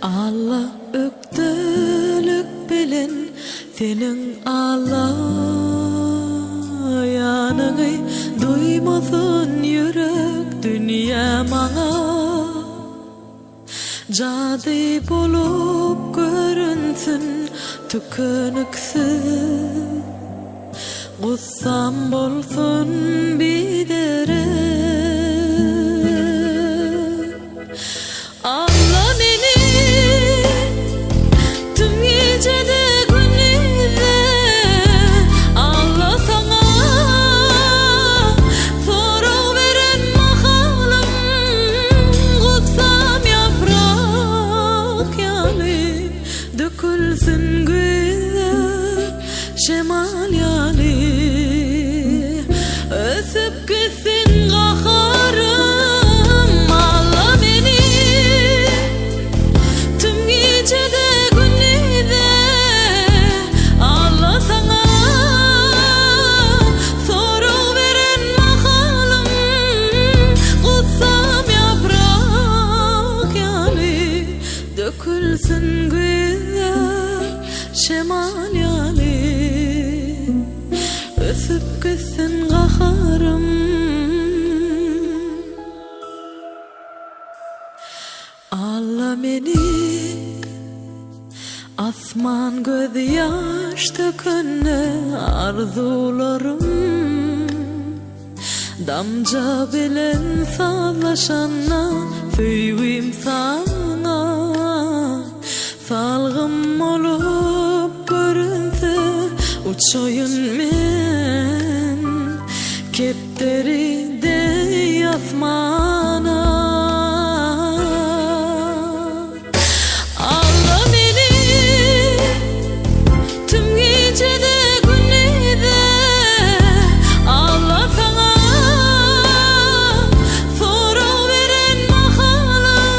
Allah öktülük bilen senin ağlayanıngı duymasın yürek dünya bana. Jadi bolup görünsün tükünüksüz, gussam bolsun bidere. Anla beni tüm gecede gündüzde, Allah sana soru veren mahalım, gussam yaprak yani dökülsün güzel şemal yani, ösüp gitsin kaharım. Allah beni tüm gecede gündüzde, Allah sana soru veren mahalım, gussam yaprak yani dökülsün güzel şemal yani, ösüp gitsin kaharım. Ağla beni asman göz yaş dökünne arzularım, damca bilen sazlaşanna söyleyeyim sana, salgım olup görünse uçayım men kepteri de asmana. Allah beni tüm gecede gündüzde, Allah sana soru veren mahalım,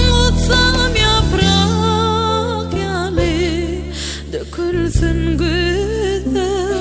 gussam yaprak yani dökülsün güzel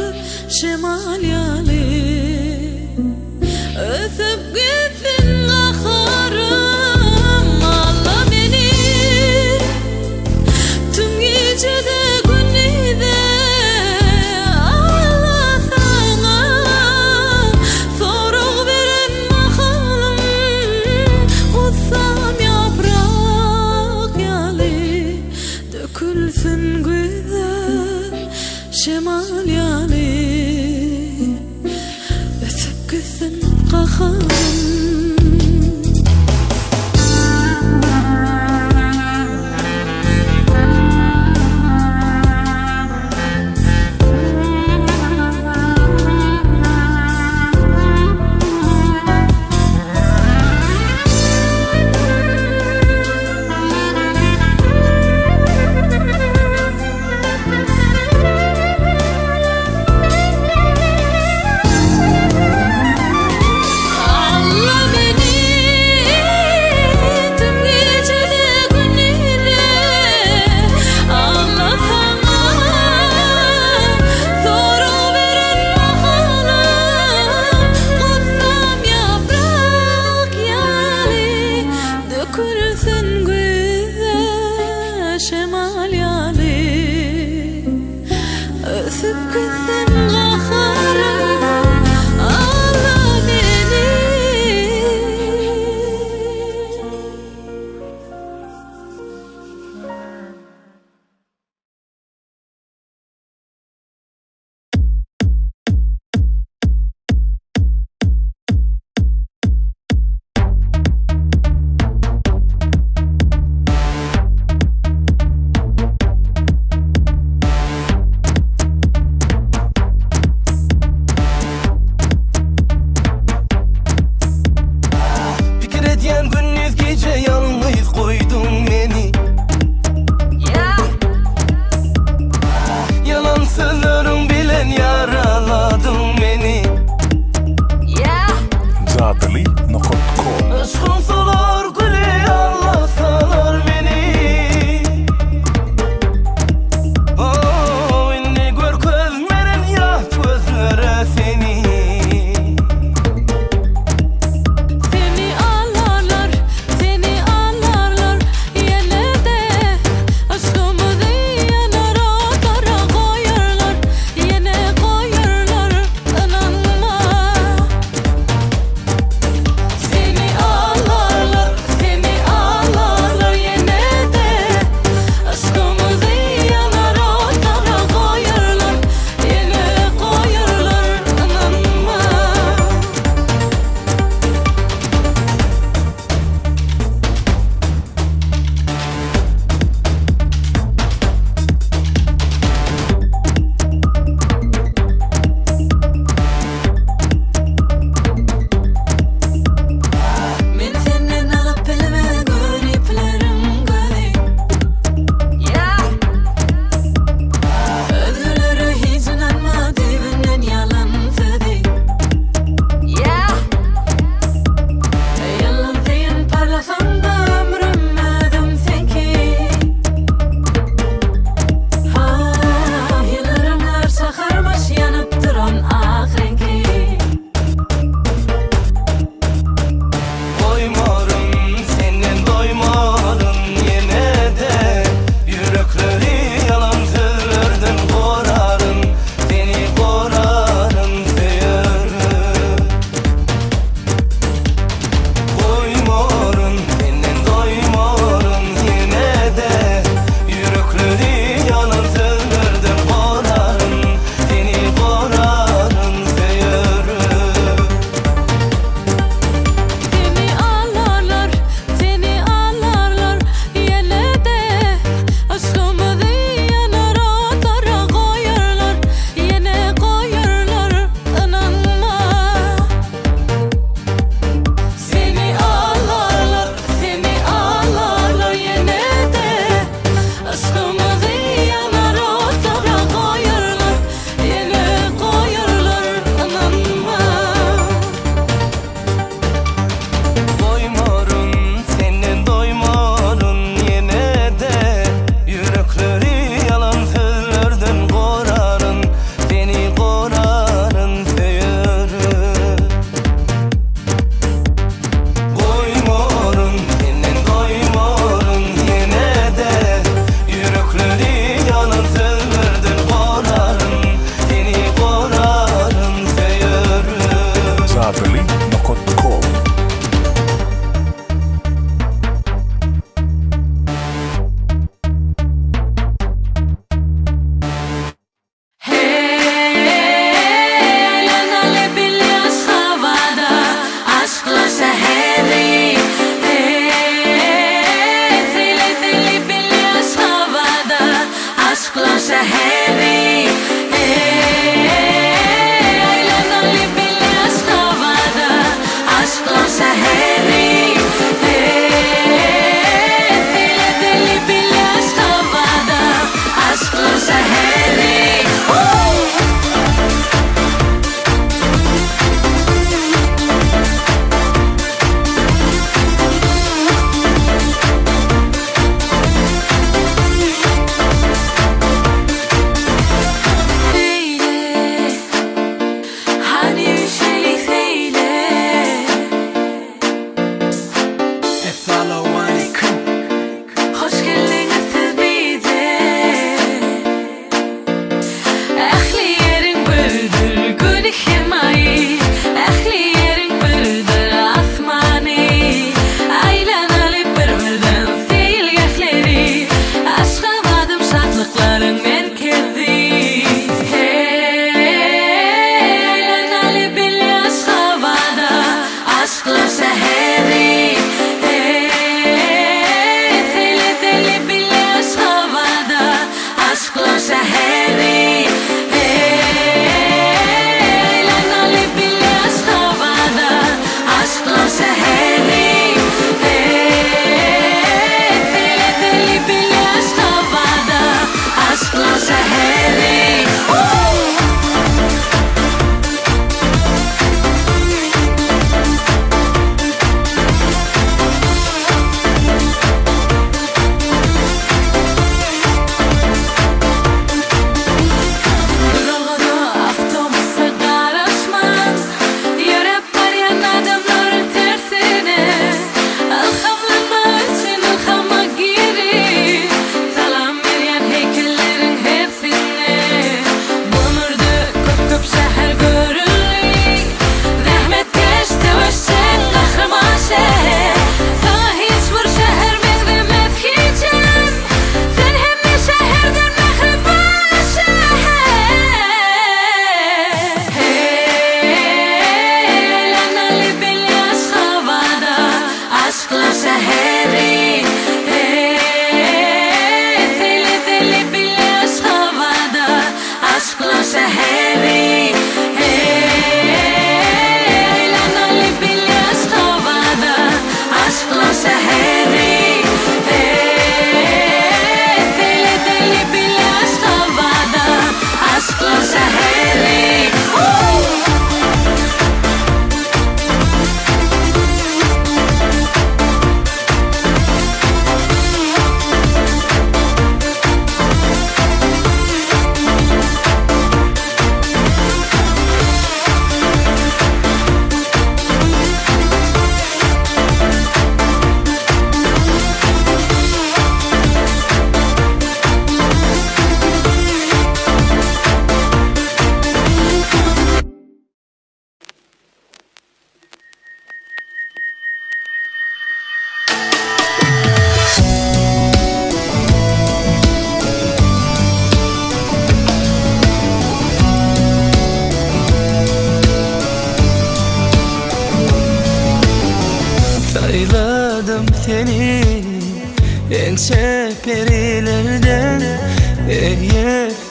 en çeperilerden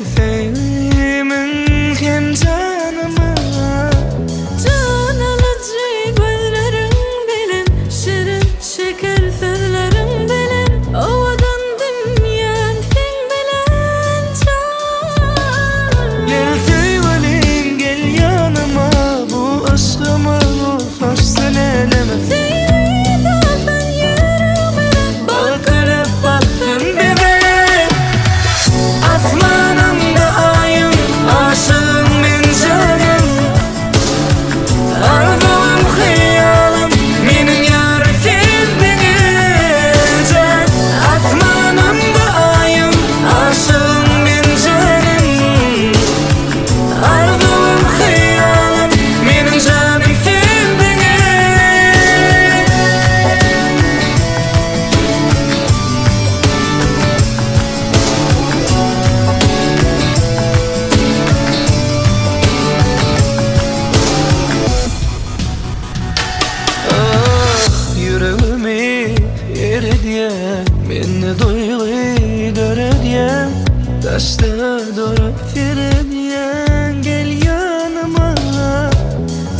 Efeğimin hem canıma Can alıcı gözlerin bilen, şirin şeker sözlerin bilen, ovadan dinleyen sen bilen can. Gel sevgilim gel yanıma, bu aşkıma ulaşsın eleme. Sevdadan yüreğime Bakırıp baktın bebeğim, asmanımda ayım, aşığım ben canım. Arzum hayalım, benim yar sen beni can. Asmanımda ayım, aşığım ben canım. Arzum hayalım, benim canım sen beni. Ah yüreğimi yere diye, beni duyguyu döre diye, taşta durup fire diye, gel yanıma.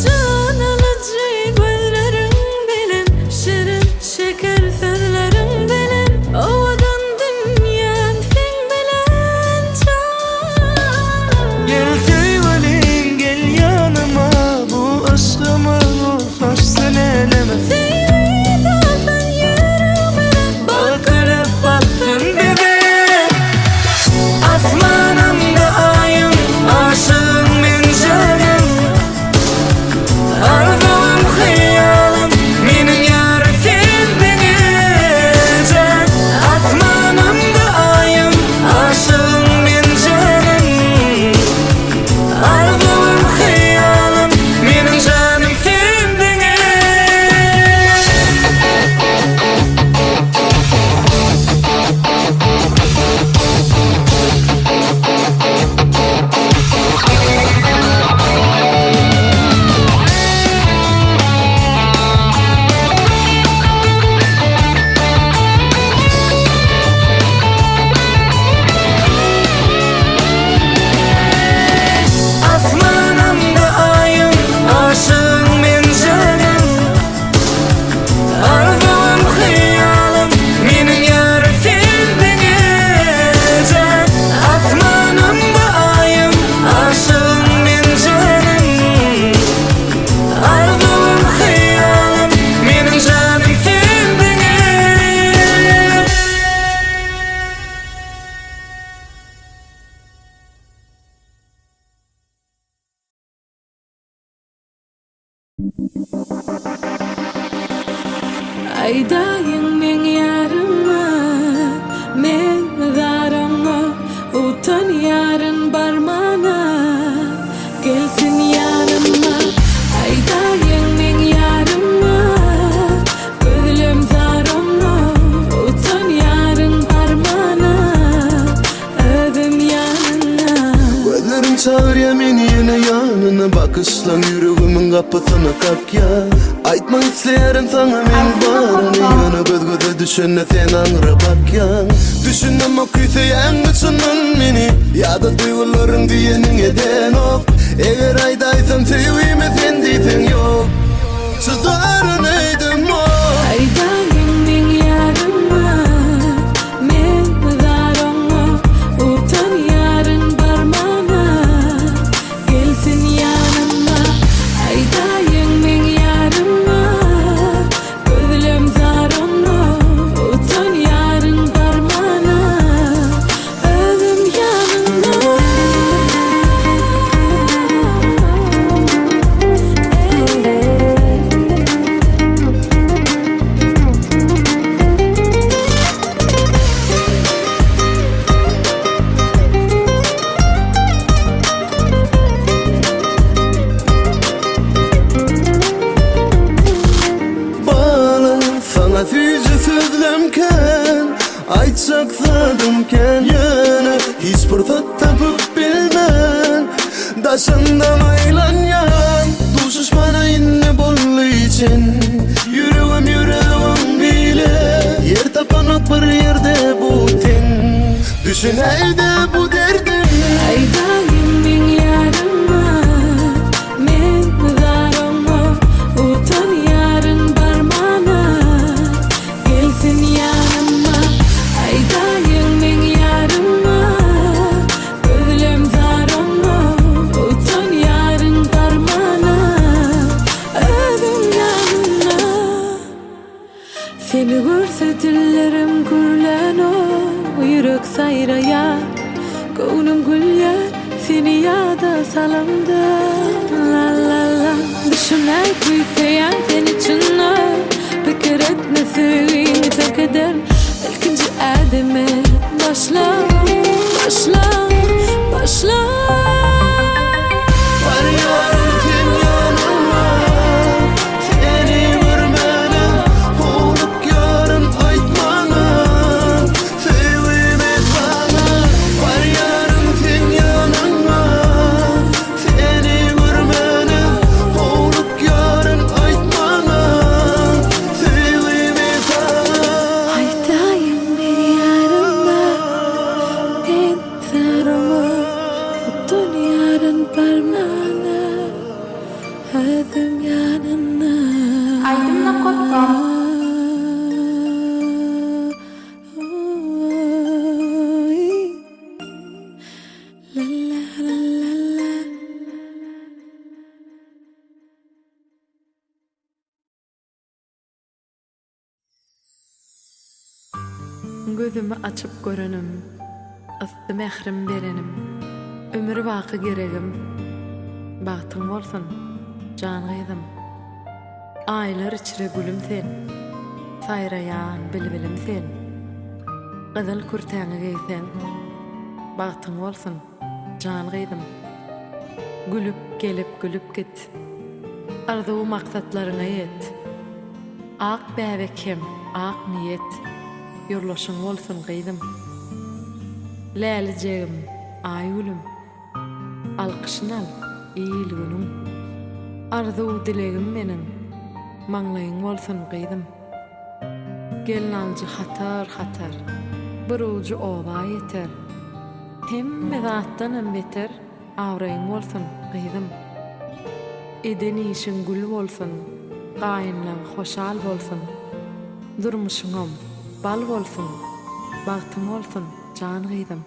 can alıcı gözlerin bilen, şirin şeker sözlerin bilen, ovadan dinleyen sen bilen can. Gel sevgilim gel yanıma, bu aşkıma ulaşsın eleme. Sevdadan yüreğime Bakırıp baktın bebeğim, asmanımda ayım, aşığım ben canım. Arzum hayalım, benim yar sen beni can. Asmanımda ayım, aşığım ben canım. Arzum hayalım, benim canım sen beni. Asmanımda ayım, aşığım ben canım. Arzum hayalım, benim yar sen beni can. Asmanımda ayım, aşığım ben canım. Arzum hayalım, benim canım sen beni. Aydayın men yarıma, men zarama, utan yarın barmana, gelsin yarıma. Aydayın men yarıma, gözlüm zarama, utan yarın barmana, özüm yanına. Gözlerin çağır ya meni yine yanına, bakışlan yüreğimin kapısına kalk ya. Aytma isteyerim sana men barını, yana göz göze düşüne sen angra bak ya. Düşündüm o küseyen bütünün meni, ya da duyguların diyenin eden of. Eğer aydaysam sevime sen deysen yok, sızların eydim o. Aydayın men yarıma, men zarama, utan yarın barmana, gelsin yanıma. Aydayın men yarıma, gözlüm zarama, utan yarın barmana, özüm yanına. Bağlı sana füze sözlemken, aytsak zadımken yana, hiç fırsat tapıp bilmen, daşından aylanyan, duşuş bana inne bollu için. Yüreğim bile, Düşüneydi bu derdim. Aydayım men yarıma, men zarıma. Utan yarın barmana, gelsin yanıma. Aydayım men yarıma, gözlem zarıma. Utan yarın barmana, özüm yanına. Seni görse dillerim gürleno, yürek sayraya. Ko'nglim gullar, seni yada salamda. La la la. Düşüner kuysayam sen içinna. Fikir etme sevgimi terk eder. İlkinci ademe başla, başla, başla. Var yarın sen yanıma, seni görmene, olup yarın aytmana, sevime sana. Var yarın sen yanıma, seni görmene, olup yarın aytmana, sevime sana. Aydayım men yarıma, men zarıma. Utun yarın barmana, özüm yanına. Aydınla.com La la la la la. Gözümü açıp görenim, ıstı mehrim berenim. Ömür vakı geregim, bahtım bolsun, can gıydım. Aylar içre gülüm sen, sayrayan bilbilim sen. Gızıl kürtäňi giysen, bahtım bolsun, can gıydım. Gülüp gelip gülüp git, arzuw maksatlaryňa yet. Ak bäbekem, ak niyet, ýurlaşyň bolsun gıydım. Lälijegim, ay gülüm, alkyşyň al, iyil günüm. Arzuw dilegim meniň, maňlaýyň bolsun gıydım. Gelin aljy hatar hatar, bir uju oba yeter. Hemme zatdanam beter, awraýyň bolsun gıydım. Eden işin gül bolsun, gaýynlaň hoşal bolsun. Durmuşyňam bal bolsun, bahtym bolsun, can gıydım.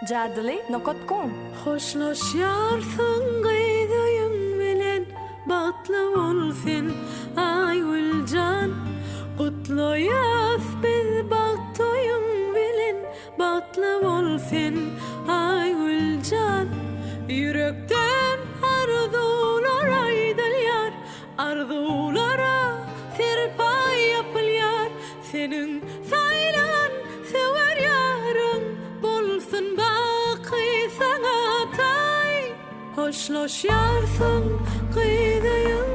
Jadly.com Hoşlaşyarsın gıydıйың bilen, batlı bolsun ay gülcan. Kutlayas biz batdyйың bilen, batlı bolsun ay gülcan. Yürekden arzular aydylýar, arzulara serpay yapylýar. Senin saylan sewer ýarың bolsun baky sana tay. Hoşlaşyarsın gıydıйың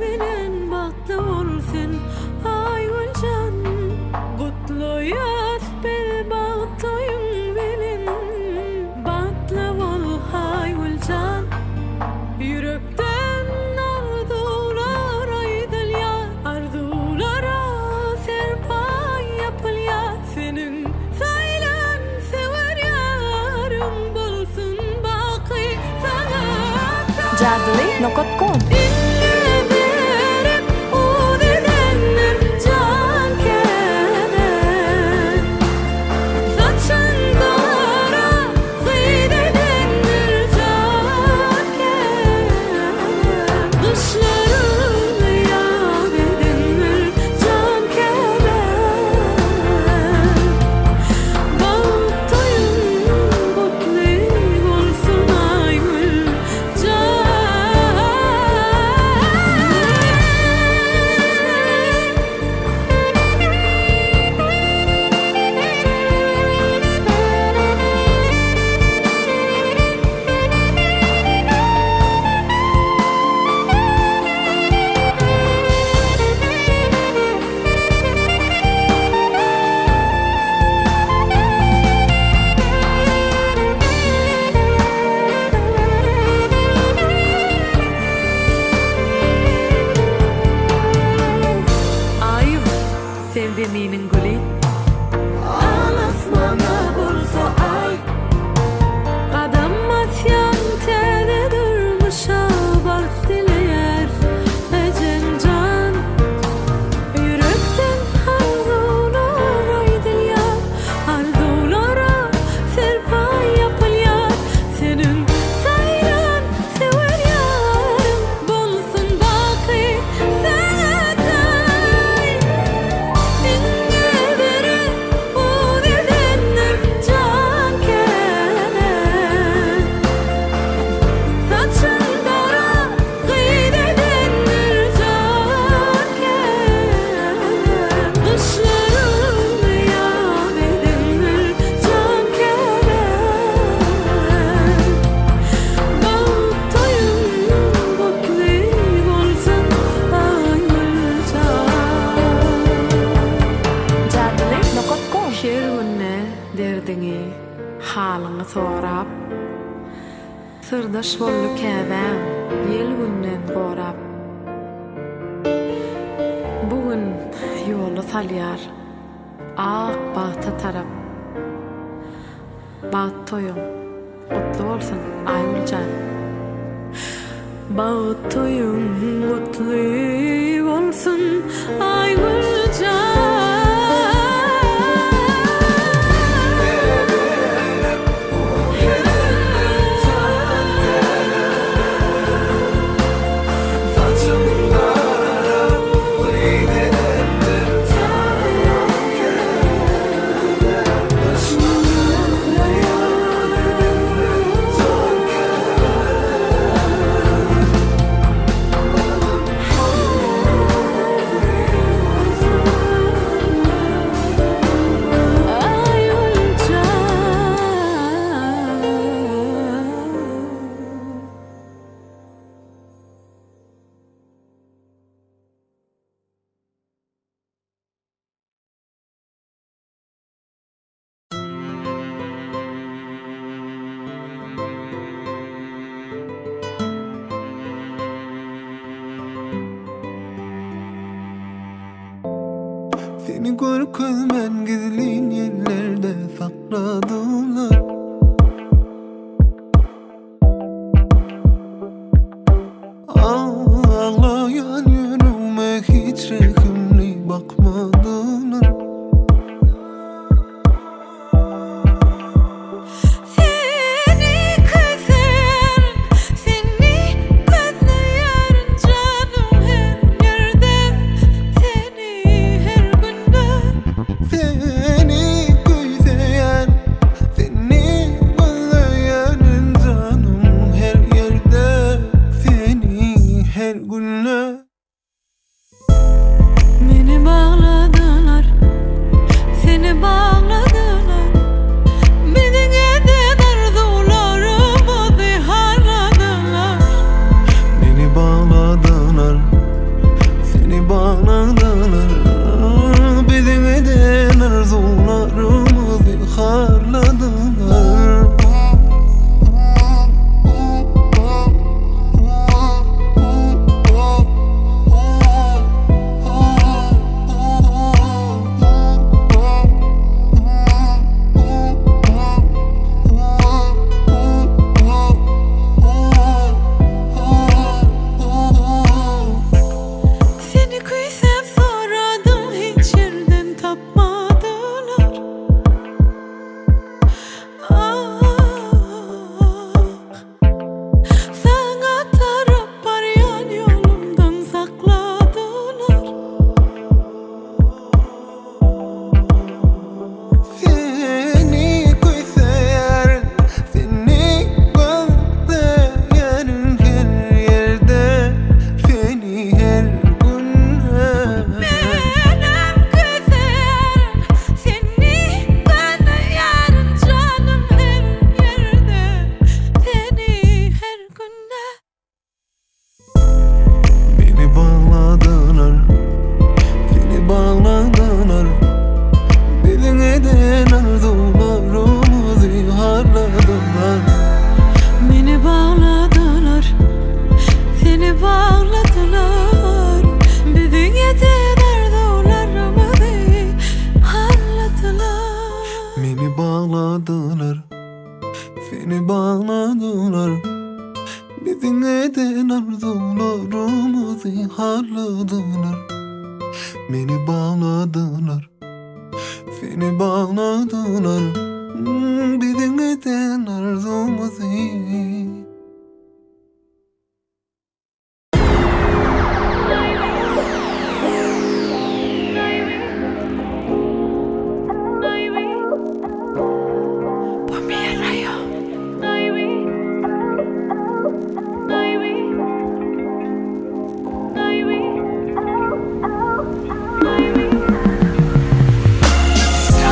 bilen, batlı bolsun ay gülcan. Kutlayas biz batdyйың bilen, batlı bol ay gülcan. Yürekden arzular aydylýar, arzulara serpay yapylýar. Senin saylan sewer ýarың bolsun baky sana tay. Jadly.com derdiňi, halyňy sorap, sırdaş bolly käbäň, ýel günden gorap. Bugün ýoly salýar, ak bagta tarap. Baht toýuň, gutly bolsun Aýgüljan. Baht toýuň, gutly bolsun Aýgüljan. Seni görközmen gizlin yerlerde sakladılar. Ağlayan yüreğime hiç rehimli bakmadılar. Seni keser, seni gözleyen canım her yerde, seni her günde. Seni güzeyen, seni gözleyen canım her yerde, seni her günle. Beni bağladılar, seni bağladılar. Bizim eden arzularımı ziharladılar. Beni bağladılar, seni bağladılar. Bizim eden arzularımı ziharladılar. Seni küysem soradım, hiç yerden tapmadılar. Sana tarıp arayan yolumdan sakladılar. Seni güzeyen, seni gözleyen her yerde, seni her günde. Benim güzel, seni gözleyen canım her yerde, seni her günde. Beni bağladılar, seni bağladılar. Bizim eden arzularımı ziharladılar. Beni bağladılar, seni bağladılar. Bizim yeter arzularımızı harladılar. Beni bağladılar, seni bağladılar. Bizim eden arzularımı ziharladılar. Beni bağladılar, seni bağladılar. Bizim eden arzumuzu.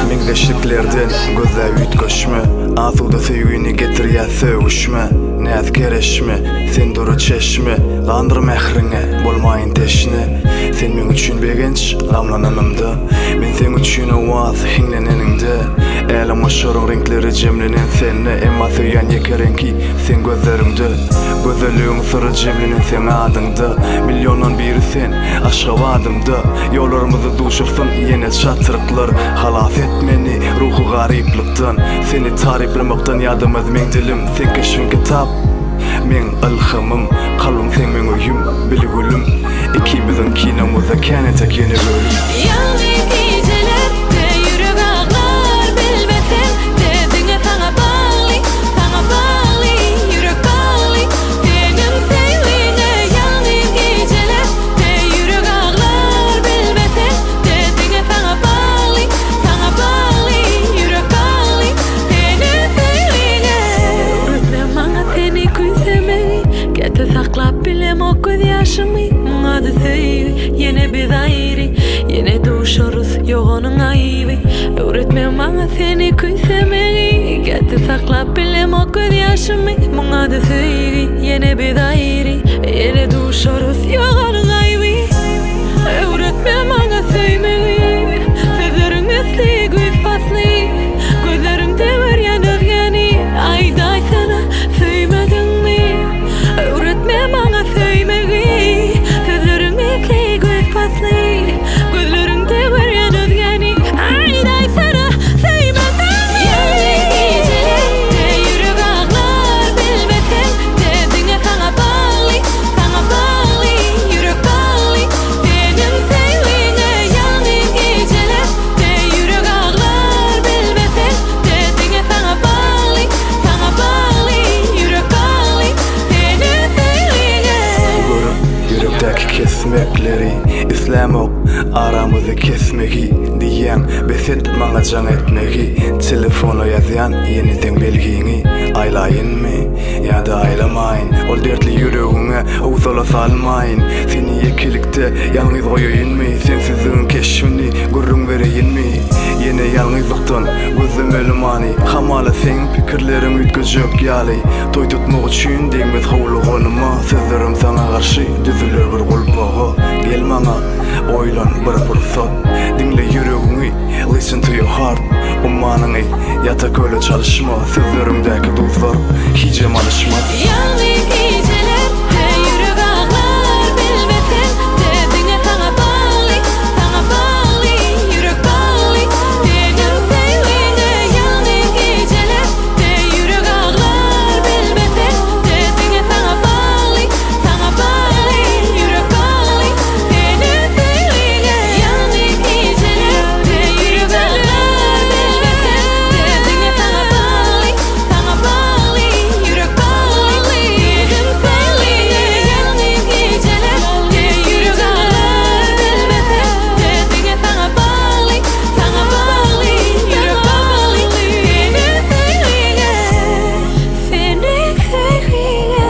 Mingleşiklerden gözler ütköşme, azuda süýüni getirýär söwüşme. Näz kereşme, sen duru çeşme, gandyr mehriňe bolmaýyn teşne. Sen meň üçin begenç gamlananymda, men sen üçin owaz hiňleneninde. Äle Yamaşırın renkleri cemlenen senle Emma söyyan yekerenki sen gözlerimde Gözeliğin sırrı cemlenen sen adında Milyondan biri sen aşavadımda Yollarımızı duşursun yine çatırıklar Halas et meni ruhu gariplikten Seni tariflemekten yadımız men dilim Sen keşfin kitap men ilhamım Kalbim sen men uyum bilgülüm İkimizin kinamıza kenetek yeni bölüm Yalnız gecelerde yürek ağlar bilmesen Dediğine sana bağlı yürek bağlı Benim sevdiğine yalnız gecelerde yürek ağlar bilmesen Dediğine sana bağlı yürek bağlı Benim sevdiğine Öğretmen bana seni küsemeyi Gete saklap bilem o göz yaşımı Adı söyle yine biz ayrı Yine duşuruz yok onun ayıbı Öğretmen bana seni küsemeyi Gete saklap bilem o göz yaşımı Adı söyle yine biz ayrı Yine duşuruz yok onun ayıbı Öğretmen bana söylemeyi Sözlerin mesleği göz paslı Gözlerimde var yanır yani Ayday sana söylemedin mi Öğretmen bana söylemeyi Sözlerin mesleği göz paslı Gözlerimde var yanır yani Ayday sana söylemedin mi Yalnız gecelerde yürek ağlar bilmesen Dediğine sana bağlı yürek bağlı Benim sevdiğine yalnız gecelerde yürek ağlar bilmesen Dediğine sana bağlı yürek bağlı Benim sevdiğine Görüm yürekteki kesmekleri İslamok aramızı kesmeki Diyen beset bana can etmeki Telefonu yazyan yeniden belgini Aylayın mı ya da aylamayın Ol dertli yüreğine uzola salmayın Seni yekilikte yalnız koyayın mı Sensizliğin keşfini görün vereyin mi Yine yalnızlıktan gözüm ölümani Hamala sen fikirlerim ütkücük yali Toy tutmak için değmez havlu konuma Sözlerim sana karşı düzülür bir kulpağı Gel bana oylan bir fırsat Dinle yüreğini listen to your heart Ummanını yatak öyle çalışma Sözlerimdeki duzlar hiç alışmaz Yalnız gecelerde yürek ağlar bilmesen Dediğine sana bağlı yürek bağlı Benim sevdiğine yalnız gecelerde yürek ağlar bilmesen Dediğine sana bağlı yürek bağlı Benim sevdiğine yalnız gecelerde yürek ağlar bilmesen Dediğine sana bağlı yürek bağlı Benim sevdiğine yalnız gecelerde yürek ağlar bilmesen Dediğine sana bağlı yürek bağlı Benim sevdiğine Seni sevdiğine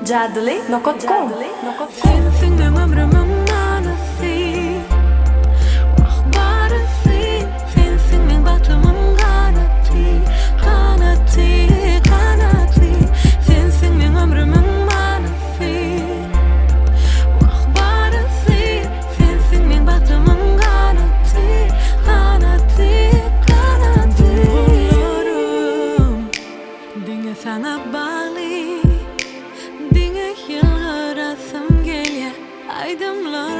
Jadli.com Sensin ömrümün manası Ahbarısı Sensin men batımın kanatı Sensin men ömrümün manası Ahbarısı Sensin men batımın kanatı Bulurum Dinle sana bağlı Dinle yıllarasım geliyor Aydımlar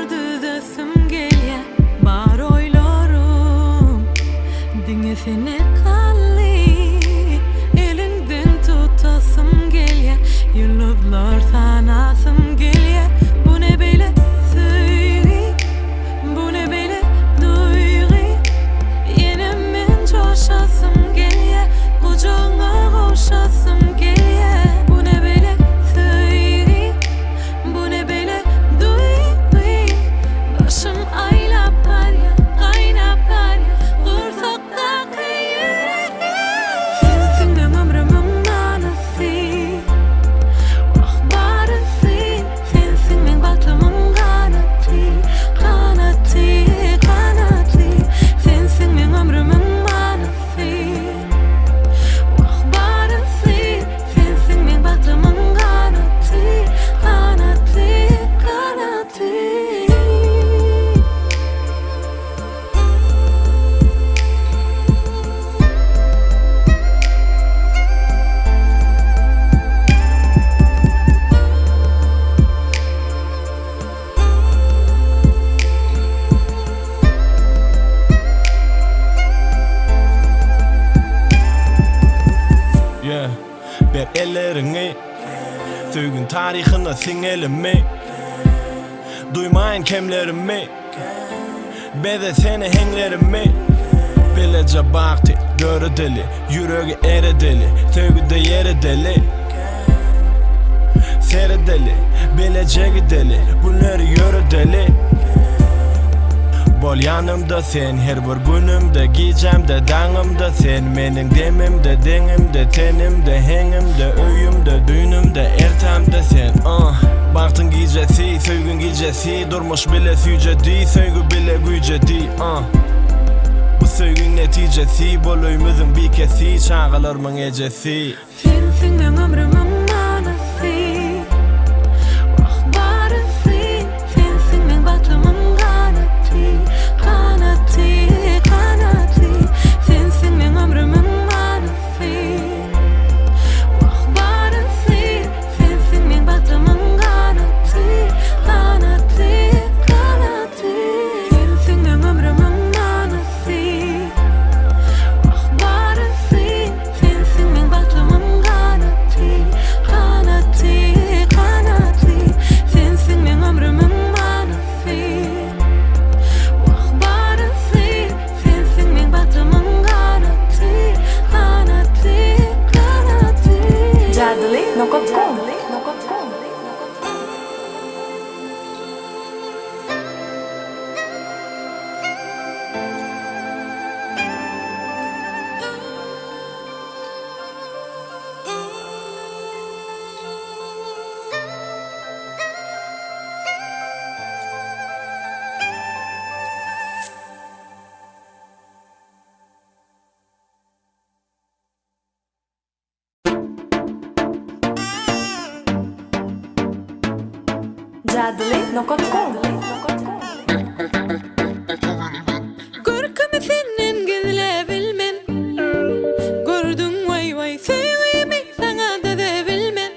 ber ellerini Söygün tarihine singelimi Duymayın kemlerimi Bede seni henglerimi Bilece baktı göre deli Yüreği ere deli Söygüde yere deli Sere deli Bileceği deli Bunları yürü deli Bol yanımda sen her bir günümde Giyeceğimde danımda sen Menin demimde denimde tenimde hengimde öyümde düğünümde ertemde sen Baktın gecesi söygün gecesi Durmuş bile sücedi söygü bile gücedi Bu söygün neticesi Bol öymüzün bir kesi Çağılırmın ecesi Sensin ben ömrümün manası Vahbarısı Sensin ben batımın kanatı Kanatı, kanatı Sensin ben ömrümün manası Vahbarısı Sensin ben batımın kanatı Kanatı, kanatı Sensin ben ömrümün manası Vahbarısı Sensin ben batımın kanatı Kanatı, kanatı Sensin ben ömrümün manası Vahbarısı Sensin ben batımın kanatı Kanatı, kanatı Jadli.com. Jadli.com. Görkemi senin gizle bilmen Gördün vay vay sevimi sana da de bilmen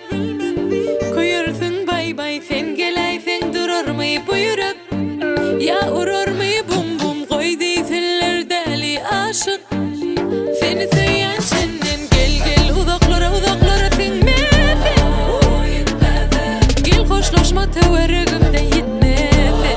Koyursun bay bay sen gelaysen durur mu bu yürek Ya urur mu bum bum koy değiller deli aşık Seni seyen senden gel uzaklara sen mefe Gel hoşlaşma tevergimden gitmefe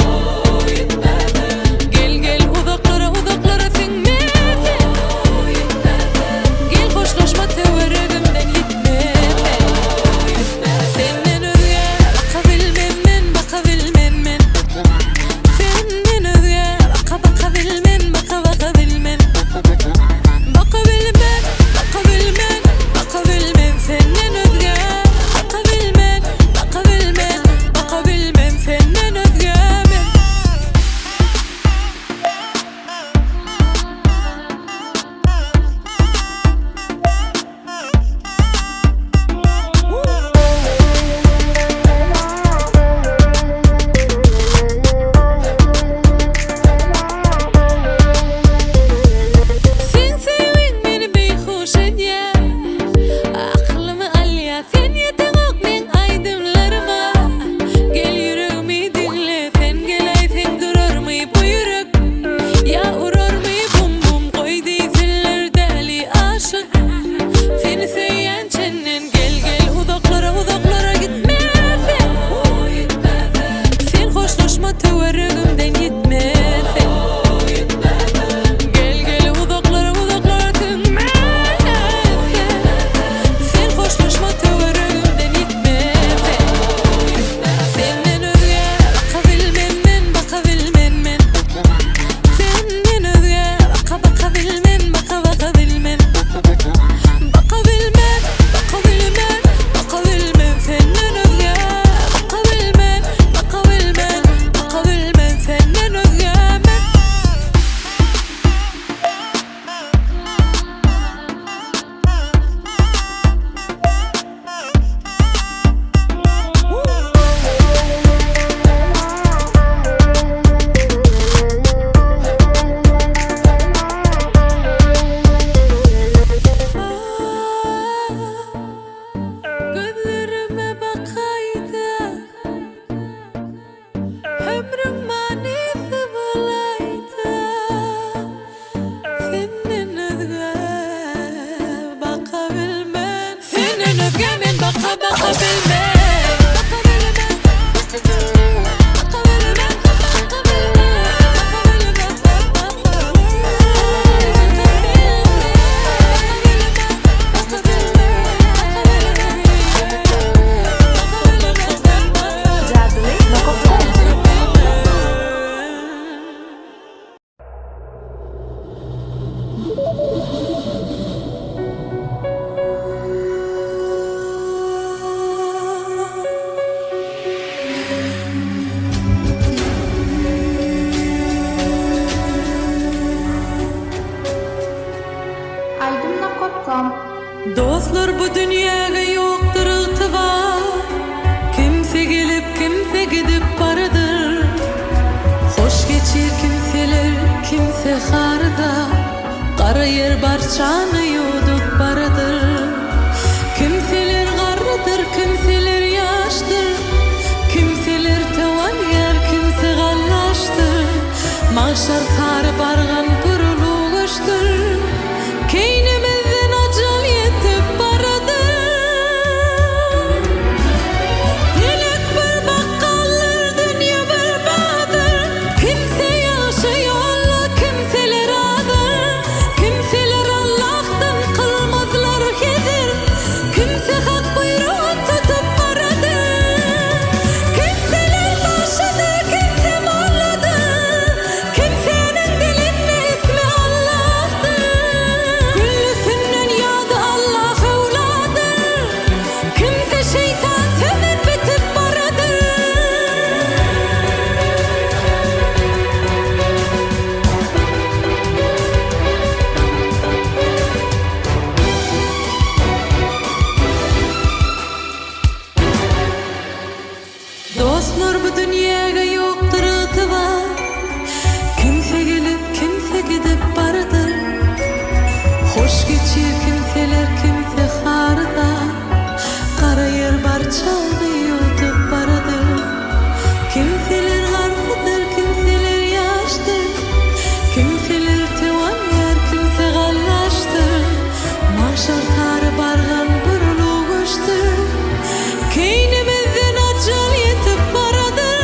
baka bilmem. Dostlar bu dünyaya yoktur ıtıvar. Kimse gelip kimse gidip baradır. Hoş geçir kimseler kimse harda. Kara yer barçanı yuduk baradır. Kimseler garıdır kimseler yaştır. Kimseler tevan yer kimse gallaştır. Mahşar sarı bargan pırulu göçtür. Keynimizden acal yetip baradır. Dilek bir bakkallar dünya berbadır. Kimse yaşayalla kimseler adır. Kimseler Allah'tan kılmazlar gedir. Kimse hak buyruğu tutup baradır. Kimseler başladı kimse molladı. Kimsenin dilinde ismi Allah'tır. Güllüsünden yadı Allah evladır. Kimse şeytan senin bitip baradır. Dostlar bu dünyaya yoktur ıtıvar. Kimse gelip kimse gidip baradır. Hoş geçir kimseler kimse harda. Kara yer barçanı yutup baradır. Kimseler garıdır kimseler yaştır. Kimseler tevan yer kimse gallaştır. Mahşar sarı bargan burulu göçtür. Keynimizden acal yetip baradır.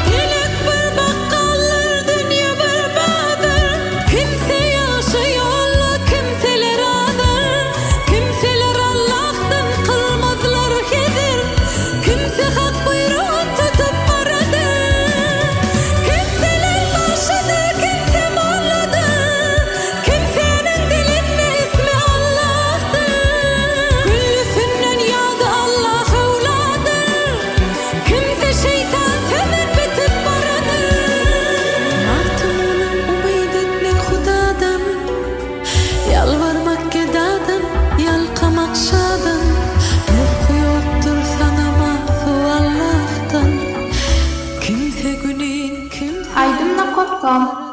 Dilek bir bakkallar dünya berbadır. Kimse yaşayalla kimseler adır. Kimseler Allah'tan kılmazlar gedir. Kimse hak buyruğu tutup baradır. Kimseler başladı kimse molladı. Kimsenin dilinde ismi Allah'tır. Güllüsünden yadı Allah evladır. Kimse şeytan senin bitip baradır. Mahtumuna umid etmek Hudadan. Yalvarmak gedadan, yalkamak şadan. Nefku yoktur sanama su Allah'tan. Kimse günün kimse Aydınla.com